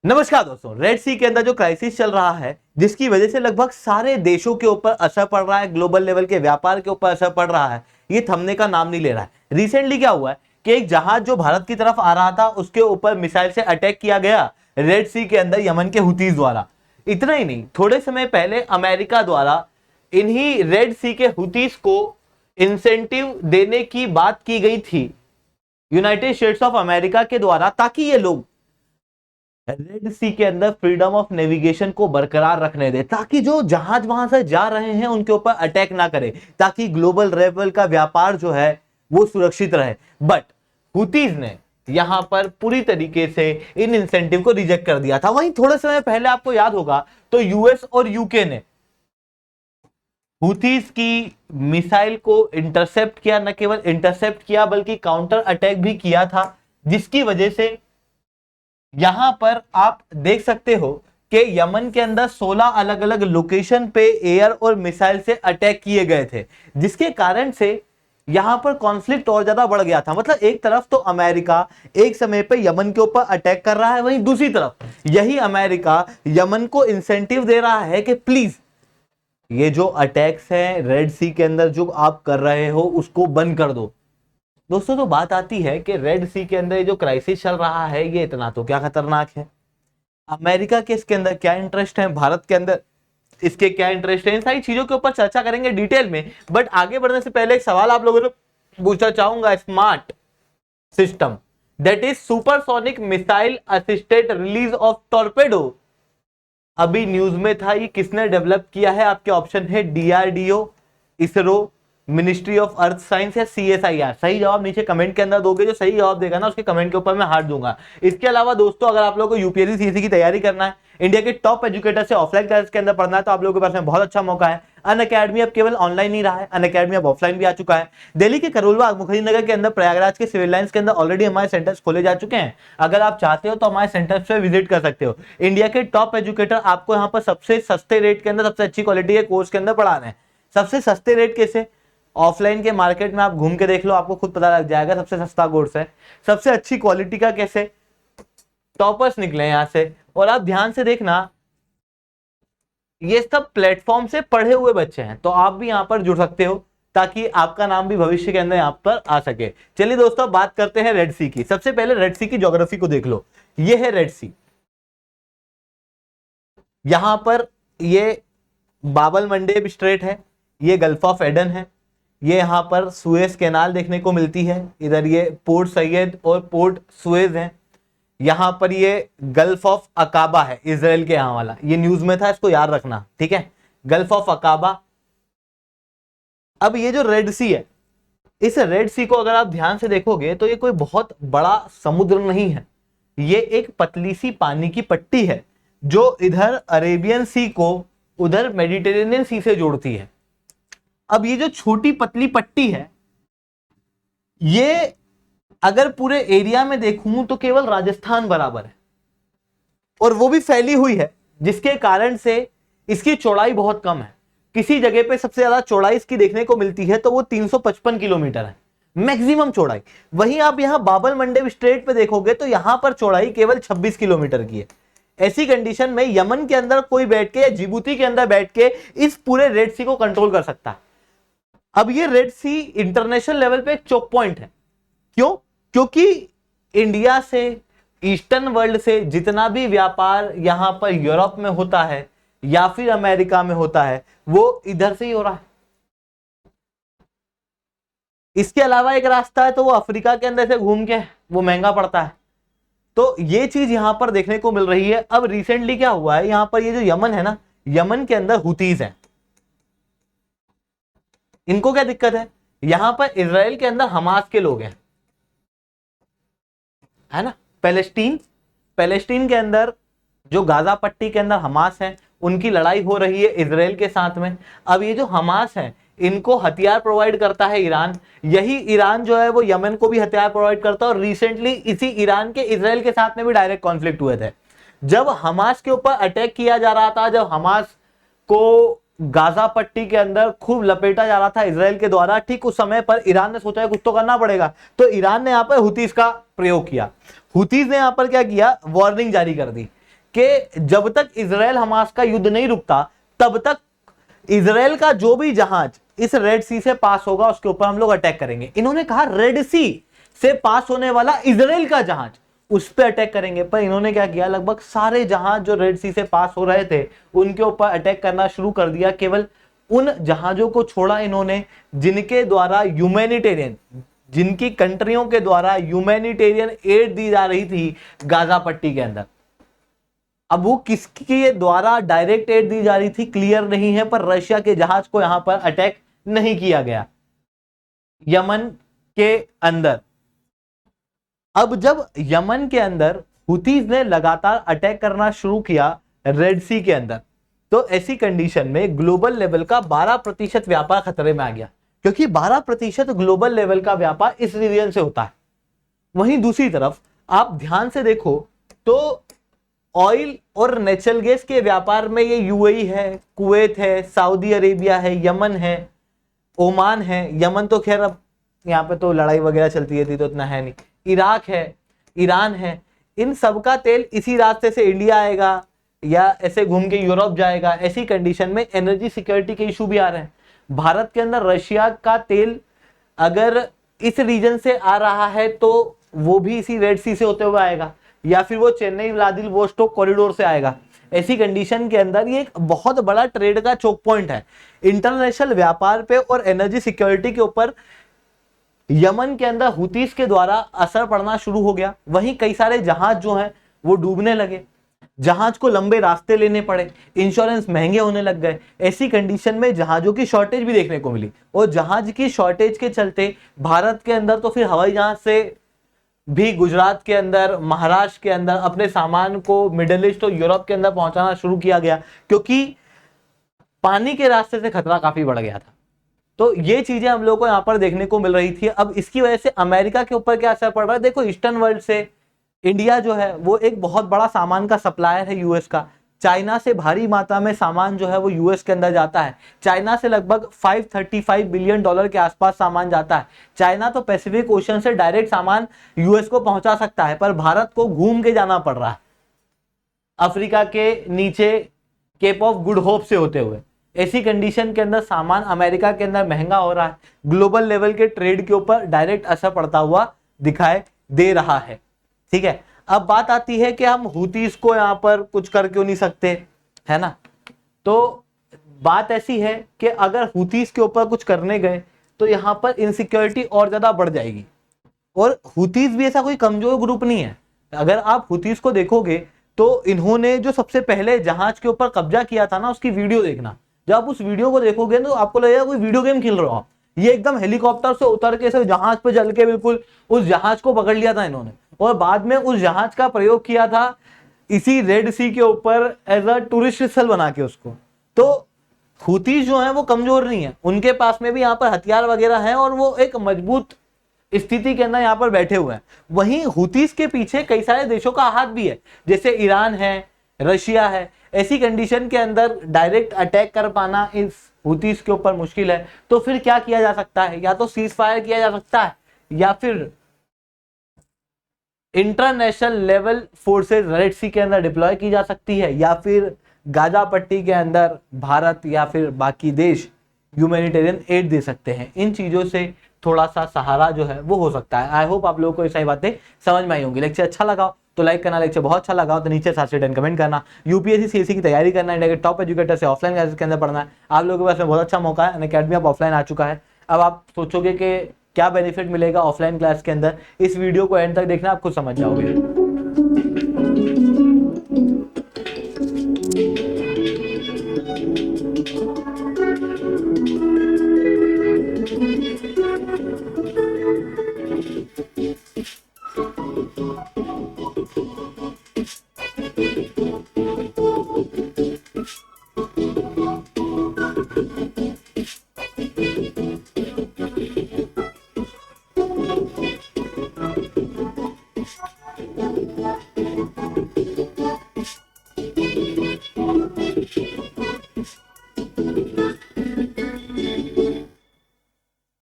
नमस्कार दोस्तों, रेड सी के अंदर जो क्राइसिस चल रहा है जिसकी वजह से लगभग सारे देशों के ऊपर असर पड़ रहा है, ग्लोबल लेवल के व्यापार के ऊपर असर पड़ रहा है, ये थमने का नाम नहीं ले रहा है। रिसेंटली क्या हुआ है कि एक जहाज जो भारत की तरफ आ रहा था उसके ऊपर मिसाइल से अटैक किया गया रेड सी के अंदर यमन के हुतीज द्वारा। इतना ही नहीं, थोड़े समय पहले अमेरिका द्वारा इन्हीं रेड सी के हुतीज को इंसेंटिव देने की बात की गई थी यूनाइटेड स्टेट्स ऑफ अमेरिका के द्वारा, ताकि ये लोग रेड सी के अंदर फ्रीडम ऑफ नेविगेशन को बरकरार रखने दे, ताकि जो जहाज वहां से जा रहे हैं उनके ऊपर अटैक ना करे, ताकि ग्लोबल लेवल का व्यापार जो है वो सुरक्षित रहे। बट हुतीज ने यहां पर पूरी तरीके से इन इंसेंटिव को रिजेक्ट कर दिया था। वहीं थोड़े समय पहले आपको याद होगा तो यूएस और यूके ने हुतीज की मिसाइल को इंटरसेप्ट किया, न केवल इंटरसेप्ट किया बल्कि काउंटर अटैक भी किया था, जिसकी वजह से यहां पर आप देख सकते हो कि यमन के अंदर 16 अलग अलग लोकेशन पे एयर और मिसाइल से अटैक किए गए थे, जिसके कारण से यहां पर कॉन्फ्लिक्ट और ज्यादा बढ़ गया था। मतलब एक तरफ तो अमेरिका एक समय पे यमन के ऊपर अटैक कर रहा है, वहीं दूसरी तरफ यही अमेरिका यमन को इंसेंटिव दे रहा है कि प्लीज ये जो अटैक्स हैं रेड सी के अंदर जो आप कर रहे हो उसको बंद कर दो। दोस्तों, तो बात आती है कि रेड सी के अंदर जो क्राइसिस चल रहा है ये इतना तो क्या खतरनाक है। अमेरिका के इसके अंदर क्या इंटरेस्ट है, भारत के अंदर इसके क्या इंटरेस्ट है, इन सारी चीजों के ऊपर चर्चा करेंगे डिटेल में। बट आगे बढ़ने से पहले एक सवाल आप लोगों से पूछना चाहूंगा। Smart system that is supersonic missile assisted release of torpedo अभी न्यूज में था, ये किसने डेवलप किया है? आपके ऑप्शन है DRDO, ISRO, ministry of earth science या सीएसआईआर। सही जवाब नीचे कमेंट के अंदर दोगे, जो सही जवाब देगा ना उसके कमेंट के ऊपर मैं हार्ट दूंगा। इसके अलावा दोस्तों, अगर आप लोगों को यूपीएससी सीएससी की तैयारी करना है, इंडिया के टॉप एजुकेटर से ऑफलाइन क्लास के अंदर पढ़ना है, तो आप लोगों के पास में बहुत अच्छा मौका है। अनअकैडमी अब केवल ऑनलाइन नहीं रहा है, अनअकैडमी अब ऑफलाइन भी आ चुका है। दिल्ली के करोलबाग मुखर्जी के अंदर, प्रयागराज के सिविल लाइंस के अंदर ऑलरेडी हमारे सेंटर्स खोले जा चुके हैं। अगर आप चाहते हो तो हमारे सेंटर्स पे विजिट कर सकते हो। इंडिया के टॉप एजुकेटर आपको यहाँ पर सबसे सस्ते रेट के अंदर, सबसे अच्छी क्वालिटी के कोर्स के अंदर पढ़ा रहे हैं। सबसे सस्ते रेट कैसे? ऑफलाइन के मार्केट में आप घूम के देख लो, आपको खुद पता लग जाएगा सबसे सस्ता कोर्स है। सबसे अच्छी क्वालिटी का कैसे? टॉपर्स निकले यहां से। और आप ध्यान से देखना, ये सब प्लेटफॉर्म से पढ़े हुए बच्चे हैं, तो आप भी यहां पर जुड़ सकते हो ताकि आपका नाम भी भविष्य के अंदर यहां पर आ सके। चलिए दोस्तों, बात करते हैं रेड सी की। सबसे पहले रेड सी की ज्योग्राफी को देख लो। ये है रेड सी। यहां पर ये बाबल मंडेब स्ट्रेट है, ये गल्फ ऑफ एडन है, ये यहाँ पर सुएज कैनाल देखने को मिलती है, इधर ये पोर्ट सैयद और पोर्ट सुएज है। यहाँ पर ये गल्फ ऑफ अकाबा है, इजराइल के यहाँ वाला, ये न्यूज में था, इसको याद रखना, ठीक है, गल्फ ऑफ अकाबा। अब ये जो रेड सी है, इस रेड सी को अगर आप ध्यान से देखोगे तो ये कोई बहुत बड़ा समुद्र नहीं है, ये एक पतली सी पानी की पट्टी है जो इधर अरेबियन सी को उधर मेडिटेरेनियन सी से जोड़ती है। अब ये जो छोटी पतली पट्टी है, ये अगर पूरे एरिया में देखूं तो केवल राजस्थान बराबर है, और वो भी फैली हुई है, जिसके कारण से इसकी चौड़ाई बहुत कम है। किसी जगह पे सबसे ज्यादा चौड़ाई इसकी देखने को मिलती है तो वो 355 किलोमीटर है मैक्सिमम चौड़ाई। वहीं आप यहां बाबल मंडेब स्ट्रेट पे देखोगे तो यहां पर चौड़ाई केवल 26 किलोमीटर की है। ऐसी कंडीशन में यमन के अंदर कोई बैठ के या जिबूती के अंदर बैठ के इस पूरे रेड सी को कंट्रोल कर सकता है। अब ये रेड सी इंटरनेशनल लेवल पे एक चोक पॉइंट है। क्यों? क्योंकि इंडिया से, ईस्टर्न वर्ल्ड से जितना भी व्यापार यहां पर यूरोप में होता है या फिर अमेरिका में होता है, वो इधर से ही हो रहा है। इसके अलावा एक रास्ता है तो वो अफ्रीका के अंदर से घूम के, वो महंगा पड़ता है। तो ये चीज यहां पर देखने को मिल रही है। अब रिसेंटली क्या हुआ है, यहां पर ये जो यमन है ना, यमन के अंदर हुतीज है। इनको क्या दिक्कत है? यहां पर इजराइल के अंदर हमास के लोग हैं, है ना। पैलेस्टीन के अंदर जो गाजा पट्टी के अंदर हमास है, उनकी लड़ाई हो रही है इजराइल के साथ में। अब ये जो हमास है, इनको हथियार प्रोवाइड करता है ईरान। यही ईरान जो है वो यमन को भी हथियार प्रोवाइड करता है। और रिसेंटली इसी ईरान के इजराइल के साथ में भी डायरेक्ट कॉन्फ्लिक्ट हुए थे। जब हमास के ऊपर अटैक किया जा रहा था, जब हमास को गाजा पट्टी के अंदर खूब लपेटा जा रहा था इजराइल के द्वारा, ठीक उस समय पर ईरान ने सोचा कुछ तो करना पड़ेगा, तो ईरान ने यहां पर हुतीज का प्रयोग किया। हुतीज ने यहां पर क्या किया, वार्निंग जारी कर दी कि जब तक इजराइल हमास का युद्ध नहीं रुकता तब तक इजराइल का जो भी जहाज इस रेड सी से पास होगा उसके ऊपर हम लोग अटैक करेंगे। इन्होंने कहा रेड सी से पास होने वाला इजराइल का जहाज उस पर अटैक करेंगे, पर इन्होंने क्या किया, लगभग सारे जहाज जो रेड सी से पास हो रहे थे उनके ऊपर अटैक करना शुरू कर दिया। केवल उन जहाजों को छोड़ा इन्होंने जिनके द्वारा ह्यूमैनिटेरियन, जिनकी कंट्रियों के द्वारा ह्यूमैनिटेरियन एड दी जा रही थी गाजा पट्टी के अंदर। अब वो किसके द्वारा डायरेक्ट एड दी जा रही थी क्लियर नहीं है, पर रशिया के जहाज को यहां पर अटैक नहीं किया गया यमन के अंदर। अब जब यमन के अंदर हुतीज ने लगातार अटैक करना शुरू किया रेड सी के अंदर, तो ऐसी कंडीशन में ग्लोबल लेवल का 12% व्यापार खतरे में आ गया, क्योंकि 12% ग्लोबल लेवल का व्यापार इस रीजन से होता है। वहीं दूसरी तरफ आप ध्यान से देखो तो ऑयल और नेचुरल गैस के व्यापार में ये यूएई है, कुवैत है, सऊदी अरेबिया है, यमन है, ओमान है। यमन तो खैर अब यहाँ पे तो लड़ाई वगैरह चलती रहती तो इतना है नहीं। इराक है, ईरान है। इन सब का तेल इसी रास्ते से इंडिया आएगा या ऐसे घूम के यूरोप जाएगा। ऐसी कंडीशन में एनर्जी सिक्योरिटी के इशू भी आ रहे हैं। भारत के अंदर रशिया का तेल अगर इस रीजन से आ रहा है तो वो भी इसी रेड सी से होते हुए आएगा, या फिर वो चेन्नई व्लादिवोस्टोक कॉरिडोर से आएगा। ऐसी कंडीशन के अंदर ये एक बहुत बड़ा ट्रेड का चोक पॉइंट है। इंटरनेशनल व्यापार पे और एनर्जी सिक्योरिटी के ऊपर यमन के अंदर हुतीस के द्वारा असर पड़ना शुरू हो गया। वहीं कई सारे जहाज जो हैं वो डूबने लगे, जहाज को लंबे रास्ते लेने पड़े, इंश्योरेंस महंगे होने लग गए। ऐसी कंडीशन में जहाजों की शॉर्टेज भी देखने को मिली, और जहाज की शॉर्टेज के चलते भारत के अंदर तो फिर हवाई जहाज से भी गुजरात के अंदर, महाराष्ट्र के अंदर अपने सामान को मिडिल ईस्ट और यूरोप के अंदर पहुंचाना शुरू किया गया, क्योंकि पानी के रास्ते से खतरा काफी बढ़ गया था। तो ये चीजें हम लोग को यहाँ पर देखने को मिल रही थी। अब इसकी वजह से अमेरिका के ऊपर क्या असर पड़ रहा है, देखो ईस्टर्न वर्ल्ड से इंडिया जो है वो एक बहुत बड़ा सामान का सप्लायर है यूएस का। चाइना से भारी मात्रा में सामान जो है वो यूएस के अंदर जाता है। चाइना से लगभग $535 बिलियन के आसपास सामान जाता है। चाइना तो पैसिफिक ओशन से डायरेक्ट सामान यूएस को पहुंचा सकता है, पर भारत को घूम के जाना पड़ रहा है अफ्रीका के नीचे केप ऑफ गुड होप से होते हुए। ऐसी कंडीशन के अंदर सामान अमेरिका के अंदर महंगा हो रहा है। ग्लोबल लेवल के ट्रेड के ऊपर डायरेक्ट असर पड़ता हुआ दिखाई दे रहा है। ठीक है, अब बात आती है कि हम हुतीस को यहां पर कुछ कर क्यों नहीं सकते, है ना। तो बात ऐसी है कि अगर हुतीस के ऊपर कुछ करने गए तो यहां पर इनसिक्योरिटी और ज्यादा बढ़ जाएगी। और हुतीस भी ऐसा कोई कमजोर ग्रुप नहीं है। अगर आप हुतीस को देखोगे तो इन्होंने जो सबसे पहले जहाज के ऊपर कब्जा किया था ना, उसकी वीडियो देखना। जब आप उस वीडियो को देखोगे तो आपको लगेगा कोई वीडियो गेम खेल रहे हो आप। ये एकदम हेलीकॉप्टर से उतर के सिर्फ जहाज पे चल के बिल्कुल उस जहाज को पकड़ लिया था इन्होंने, और बाद में उस जहाज का प्रयोग किया था इसी रेड सी के ऊपर एज अ टूरिस्ट स्थल बना के उसको। तो हुतीस जो है वो कमजोर नहीं है, उनके पास में भी यहाँ पर हथियार वगैरह हैं और वो एक मजबूत स्थिति के अंदर यहाँ पर बैठे हुए हैं। वहीं हुतीस के पीछे कई सारे देशों का हाथ भी है, जैसे ईरान है, रशिया है। ऐसी कंडीशन के अंदर डायरेक्ट अटैक कर पाना इस हुतीस के ऊपर मुश्किल है। तो फिर क्या किया जा सकता है, या तो सीज फायर किया जा सकता है, या फिर इंटरनेशनल लेवल फोर्सेस रेड सी के अंदर डिप्लॉय की जा सकती है, या फिर गाजा पट्टी के अंदर भारत या फिर बाकी देश ह्यूमैनिटेरियन एड दे सकते हैं। इन चीजों से थोड़ा सा सहारा जो है वो हो सकता है। आई होप आप लोगों को ये सही बातें समझ में आई होंगी। लेक्चर अच्छा लगा तो लाइक करना, लेक्चर बहुत अच्छा लगा तो नीचे 7 से 10 कमेंट करना। यूपीएससी सीएससी की तैयारी करना है, इंडिया के टॉप एजुकेटर से ऑफलाइन क्लासेस के अंदर पढ़ना है, आप लोगों के पास में बहुत अच्छा मौका है। अनअकैडमी आप ऑफलाइन आ चुका है। अब आप सोचोगे कि क्या बेनिफिट मिलेगा ऑफलाइन क्लास के अंदर, इस वीडियो को एंड तक देखना, आप खुद समझ जाओगे।